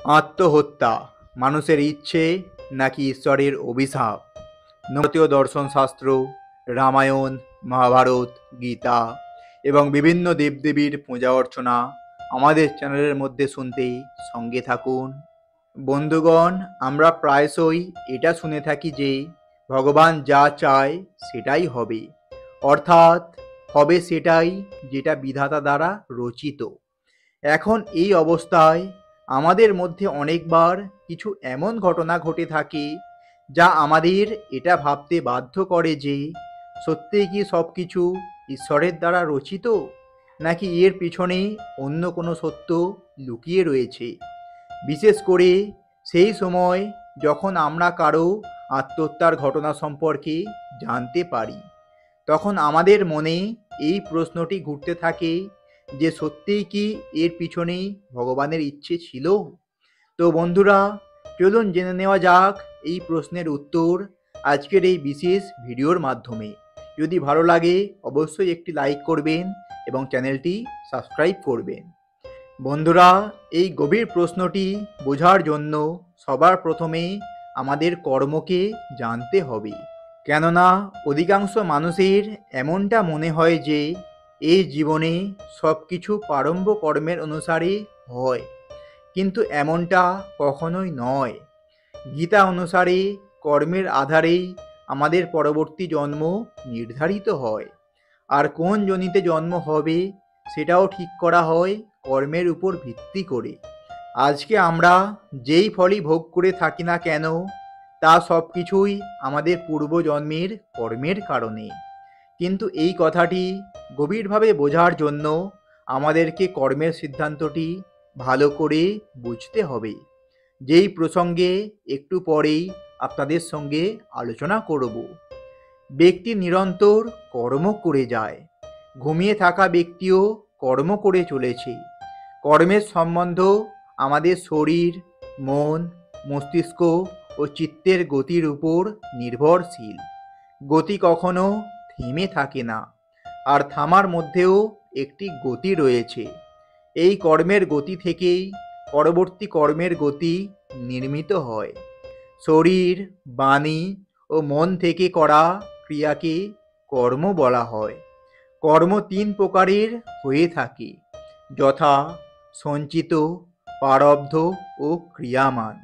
আত্মহত্যা মানুষের ইচ্ছে নাকি ঈশ্বরের অভিশাপ? ভারতীয় দর্শনশাস্ত্র, রামায়ণ, মহাভারত, গীতা এবং বিভিন্ন দেবদেবীর পূজা অর্চনা আমাদের চ্যানেলের মধ্যে শুনতে সঙ্গে থাকুন। বন্ধুগণ, আমরা প্রায়শই এটা শুনে থাকি যে ভগবান যা চায় সেটাই হবে, অর্থাৎ হবে সেটাই যেটা বিধাতা দ্বারা রচিত। এখন এই অবস্থায় আমাদের মধ্যে অনেকবার কিছু এমন ঘটনা ঘটে থাকে যা আমাদের এটা ভাবতে বাধ্য করে যে সত্যিই কি সব কিছু ঈশ্বরের দ্বারা রচিত, নাকি এর পিছনে অন্য কোনো সত্য লুকিয়ে রয়েছে। বিশেষ করে সেই সময় যখন আমরা কারো আত্মহত্যার ঘটনা সম্পর্কে জানতে পারি, তখন আমাদের মনে এই প্রশ্নটি ঘুরতে থাকে যে সত্যিই কি এর পিছনে ভগবানের ইচ্ছে ছিল। তো বন্ধুরা, চলুন জেনে নেওয়া যাক এই প্রশ্নের উত্তর আজকের এই বিশেষ ভিডিওর মাধ্যমে। যদি ভালো লাগে অবশ্যই একটি লাইক করবেন এবং চ্যানেলটি সাবস্ক্রাইব করবেন। বন্ধুরা, এই গভীর প্রশ্নটি বোঝার জন্য সবার প্রথমে আমাদের কর্মকে জানতে হবে। কেননা অধিকাংশ মানুষের এমনটা মনে হয় যে এই জীবনে সব কিছু প্রারম্ভ কর্মের অনুসারে হয়, কিন্তু এমনটা কখনোই নয়। গীতা অনুসারে কর্মের আধারেই আমাদের পরবর্তী জন্ম নির্ধারিত হয়, আর কোন যোনিতে জন্ম হবে সেটাও ঠিক করা হয় কর্মের উপর ভিত্তি করে। আজকে আমরা যেই ফলই ভোগ করে থাকি না কেন, তা সব কিছুই আমাদের পূর্বজন্মের কর্মের কারণে। কিন্তু এই কথাটি গভীরভাবে বোঝার জন্য আমাদেরকে কর্মের সিদ্ধান্তটি ভালো করে বুঝতে হবে, যেই প্রসঙ্গে একটু পরেই আপনাদের সঙ্গে আলোচনা করব। ব্যক্তি নিরন্তর কর্ম করে যায়, ঘুমিয়ে থাকা ব্যক্তিও কর্ম করে চলেছে। কর্মের সম্বন্ধ আমাদের শরীর, মন, মস্তিষ্ক ও চিত্তের গতির উপর নির্ভরশীল। গতি কখনো থেমে থাকে না, আর থামার মধ্যেও একটি গতি রয়েছে। এই কর্মের গতি থেকেই পরবর্তী কর্মের গতি নির্মিত হয়। শরীর, বাণী ও মন থেকে করা ক্রিয়াকে কর্ম বলা হয়। কর্ম তিন প্রকারের হয়ে থাকে, যথা সঞ্চিত, প্রারব্ধ ও ক্রিয়ামান।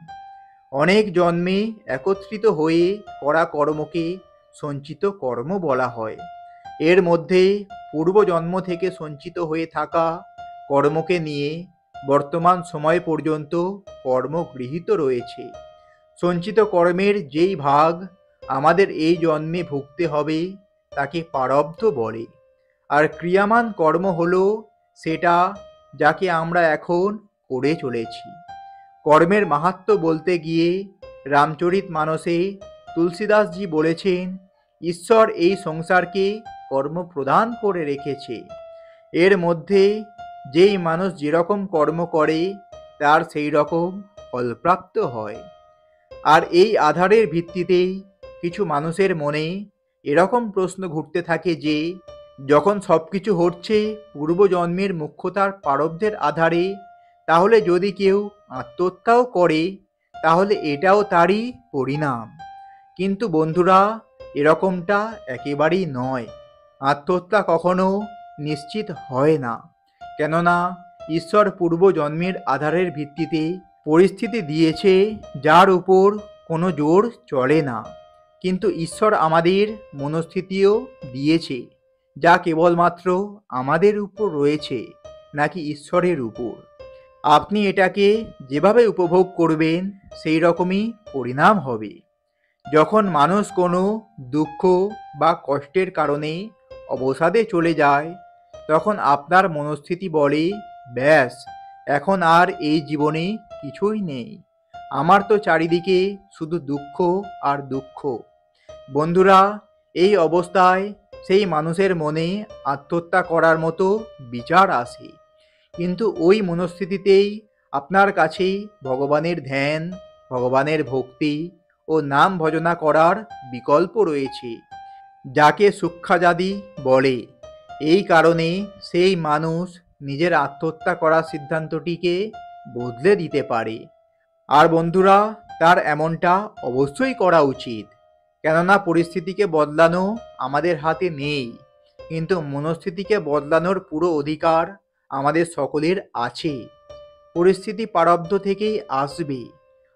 অনেক জন্মে একত্রিত হয়ে করা কর্মকে সঞ্চিত কর্ম বলা হয়। এর মধ্যে পূর্বজন্ম থেকে সঞ্চিত হয়ে থাকা কর্মকে নিয়ে বর্তমান সময় পর্যন্ত কর্ম গৃহীত রয়েছে। সঞ্চিত কর্মের যেই ভাগ আমাদের এই জন্মে ভুগতে হবে তাকে প্রারব্ধ বলে। আর ক্রিয়ামান কর্ম হলো সেটা যাকে আমরা এখন করে চলেছি। কর্মের মাহাত্ম্য বলতে গিয়ে রামচরিতমানসে তুলসীদাসজি বলেছেন, ঈশ্বর এই সংসারকে কর্মপ্রধান করে রেখেছে। এর মধ্যে যেই মানুষ যেরকম কর্ম করে তার সেই রকম ফলপ্রাপ্ত হয়। আর এই আধারের ভিত্তিতেই কিছু মানুষের মনে এরকম প্রশ্ন ঘুরতে থাকে যে যখন সব কিছু হচ্ছে পূর্বজন্মের মুখ্যতার প্রারব্ধের আধারে, তাহলে যদি কেউ আত্মহত্যাও করে তাহলে এটাও তারই পরিণাম। কিন্তু বন্ধুরা, এরকমটা একেবারেই নয়। আত্মহত্যা কখনো নিশ্চিত হয় না, কেননা ঈশ্বর পূর্বজন্মের আধারের ভিত্তিতে পরিস্থিতি দিয়েছে যার উপর কোনো জোর চলে না। কিন্তু ঈশ্বর আমাদের মনস্থিতিও দিয়েছে, যা কেবলমাত্র আমাদের উপর রয়েছে, নাকি ঈশ্বরের উপর। আপনি এটাকে যেভাবে উপভোগ করবেন সেই রকমই পরিণাম হবে। যখন মানুষ কোনো দুঃখ বা কষ্টের কারণে অবসাদে চলে যায়, তখন আপনার মনস্থিতি বলে, ব্যাস, এখন আর এই জীবনে কিছুই নেই, আমার তো চারিদিকে শুধু দুঃখ আর দুঃখ। বন্ধুরা, এই অবস্থায় সেই মানুষের মনে আত্মহত্যা করার মতো বিচার আসে। কিন্তু ওই মনস্থিতিতেই আপনার কাছে ভগবানের ধ্যান, ভগবানের ভক্তি ও নাম ভজনা করার বিকল্প রয়েছে, যাকে সূক্ষ্মাজাদি বলে। এই কারণে সেই মানুষ নিজের আত্মহত্যা করার সিদ্ধান্তটিকে বদলে দিতে পারে। আর বন্ধুরা, তার এমনটা অবশ্যই করা উচিত, কেননা পরিস্থিতিকে বদলানো আমাদের হাতে নেই, কিন্তু মনস্থিতিকে বদলানোর পুরো অধিকার আমাদের সকলের আছে। পরিস্থিতি প্রারব্ধ থেকেই আসবে,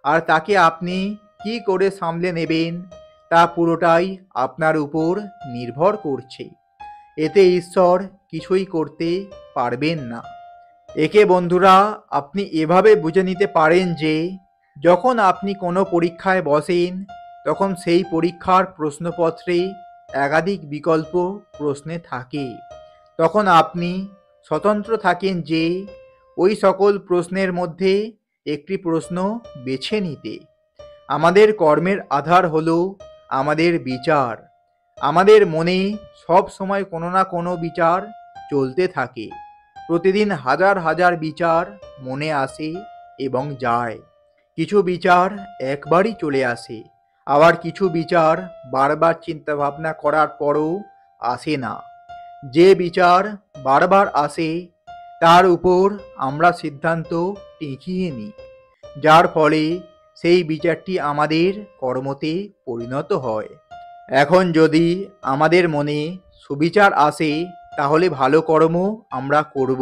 আর তাকে আপনি কি করে সামলে নেবেন তা পুরোটাই আপনার উপর নির্ভর করছে। এতে ঈশ্বর কিছুই করতে পারবেন না। একে বন্ধুরা আপনি এভাবে বুঝে নিতে পারেন যে যখন আপনি কোনো পরীক্ষায় বসেন, তখন সেই পরীক্ষার প্রশ্নপত্রে একাধিক বিকল্প প্রশ্নে থাকে। তখন আপনি স্বতন্ত্র থাকেন যে ওই সকল প্রশ্নের মধ্যে একটি প্রশ্ন বেছে নিতে। আমাদের কর্মের আধার হলো আমাদের বিচার। আমাদের মনে সব সময় কোনো না কোনো বিচার চলতে থাকে। প্রতিদিন হাজার হাজার বিচার মনে আসে এবং যায়। কিছু বিচার একবারই চলে আসে, আবার কিছু বিচার বারবার চিন্তা ভাবনা করার পরও আসে না। যে বিচার বারবার আসে তার উপর আমরা সিদ্ধান্ত টিকিয়ে নিই, যার ফলে সেই বিচারটি আমাদের কর্মতে পরিণত হয়। এখন যদি আমাদের মনে সুবিচার আসে, তাহলে ভালো কর্ম আমরা করব,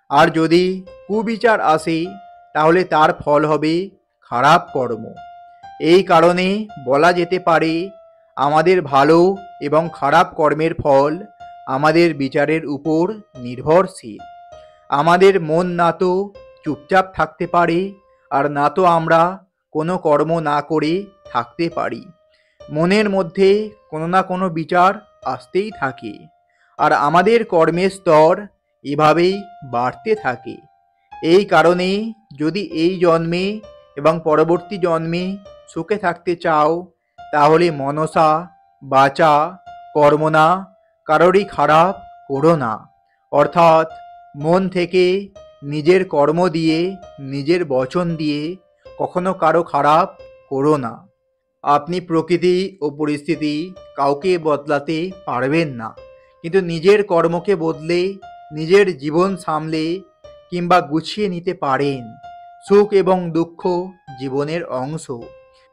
আর যদি কুবিচার আসে তাহলে তার ফল হবে খারাপ কর্ম। এই কারণে বলা যেতে পারে আমাদের ভালো এবং খারাপ কর্মের ফল আমাদের বিচারের উপর নির্ভরশীল। আমাদের মন না তো চুপচাপ থাকতে পারে, আর না তো আমরা কোনো কর্ম না করে থাকতে পারি। মনের মধ্যে কোনো না কোনো বিচার আসতেই থাকে, আর আমাদের কর্মের স্তর এভাবেই বাড়তে থাকে। এই কারণে যদি এই জন্মে এবং পরবর্তী জন্মে সুখে থাকতে চাও, তাহলে মনসা বাচা কর্মণা কারোরই খারাপ করো না। অর্থাৎ মন থেকে নিজের কর্ম দিয়ে, নিজের বচন দিয়ে কখনো কারো খারাপ করো না। আপনি প্রকৃতি ও পরিস্থিতি কাউকে বদলাতে পারবেন না, কিন্তু নিজের কর্মকে বদলে নিজের জীবন সামলে কিংবা গুছিয়ে নিতে পারেন। সুখ এবং দুঃখ জীবনের অংশ।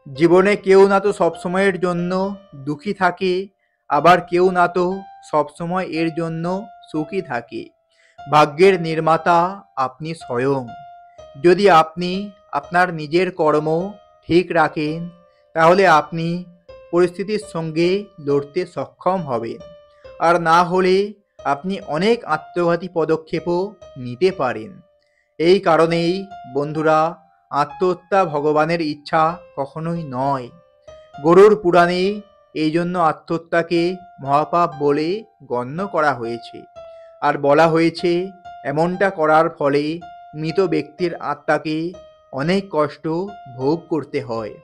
জীবনে কেউ না তো সবসময়ের জন্য দুঃখী থাকে, আবার কেউ না তো সবসময় এর জন্য সুখী থাকে। ভাগ্যের নির্মাতা আপনি স্বয়ং। যদি আপনি আপনার নিজের কর্ম ঠিক রাখেন, তাহলে আপনি পরিস্থিতির সঙ্গে লড়তে সক্ষম হবেন, আর না হলে আপনি অনেক আত্মঘাতী পদক্ষেপও নিতে পারেন। এই কারণেই বন্ধুরা, আত্মহত্যা ভগবানের ইচ্ছা কখনোই নয়। গরুড় পুরাণে এই জন্য আত্মহত্যাকে মহাপাপ বলে গণ্য করা হয়েছে, আর বলা হয়েছে এমনটা করার ফলে মৃত ব্যক্তির আত্মাকে অনেক কষ্ট ভোগ করতে হয়,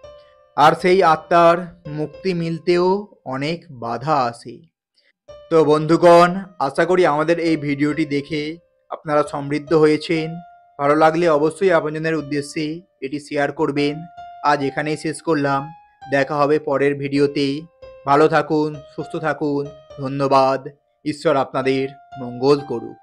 আর সেই আত্মার মুক্তি মিলতেও অনেক বাধা আসে। তো বন্ধুগণ, আশা করি আমাদের এই ভিডিওটি দেখে আপনারা সমৃদ্ধ হয়েছেন। ভালো লাগলে অবশ্যই আপনজনের উদ্দেশ্যে এটি শেয়ার করবেন। আজ এখানেই শেষ করলাম, দেখা হবে পরের ভিডিওতে। ভালো থাকুন, সুস্থ থাকুন, ধন্যবাদ। ঈশ্বর আপনাদের মঙ্গল করুক।